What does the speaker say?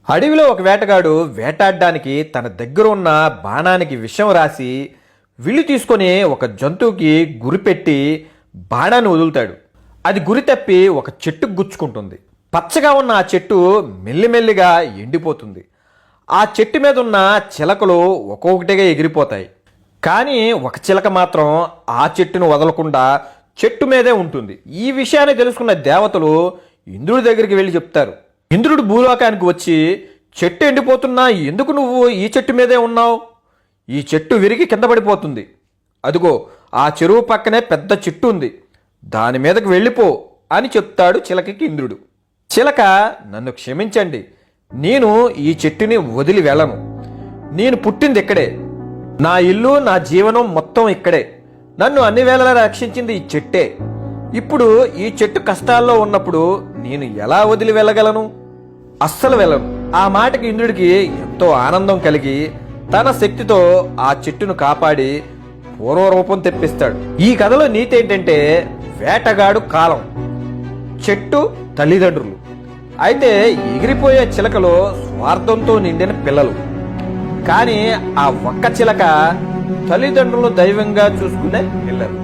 అడవిలో ఒక వేటగాడు వేటాడడానికి తన దగ్గర ఉన్న బాణానికి విషం రాసి విల్లు తీసుకొని ఒక జంతువుకి గురిపెట్టి బాణాన్ని వదులుతాడు. అది గురి తప్పి ఒక చెట్టుకు గుచ్చుకుంటుంది. పచ్చగా ఉన్న ఆ చెట్టు మెల్లిమెల్లిగా ఎండిపోతుంది. ఆ చెట్టు మీద ఉన్న చిలకలు ఒక్కొక్కటిగా ఎగిరిపోతాయి. కానీ ఒక చిలక మాత్రం ఆ చెట్టును వదలకుండా చెట్టు మీదే ఉంటుంది. ఈ విషయాన్ని తెలుసుకున్న దేవతలు ఇంద్రుడి దగ్గరికి వెళ్ళి చెప్తారు. ఇంద్రుడు భూలోకానికి వచ్చి, చెట్టు ఎండిపోతున్నా ఎందుకు నువ్వు ఈ చెట్టు మీదే ఉన్నావు? ఈ చెట్టు విరిగి కింద పడిపోతుంది. అదిగో ఆ చెరువు పక్కనే పెద్ద చెట్టు ఉంది, దాని మీదకి వెళ్ళిపో అని చెప్తాడు చిలకకి ఇంద్రుడు. చిలక, నన్ను క్షమించండి, నేను ఈ చెట్టుని వదిలి వెళ్ళను. నేను పుట్టింది ఇక్కడే, నా ఇల్లు నా జీవనం మొత్తం ఇక్కడే. నన్ను అన్ని వేళలా రక్షించింది ఈ చెట్టే. ఇప్పుడు ఈ చెట్టు కష్టాల్లో ఉన్నప్పుడు నేను ఎలా వదిలి వెళ్ళగలను? అస్సలు వెళ్ళను. ఆ మాటకి ఇంద్రుడికి ఎంతో ఆనందం కలిగి తన శక్తితో ఆ చెట్టును కాపాడి పూర్వరూపం తెప్పిస్తాడు. ఈ కథలో నీతి ఏంటంటే, వేటగాడు కాలం, చెట్టు తల్లిదండ్రులు. అయితే ఎగిరిపోయే చిలకలో స్వార్థంతో నిండిన పిల్లలు. కానీ ఆ ఒక్క చిలక తల్లిదండ్రులను దైవంగా చూసుకునే పిల్లలు.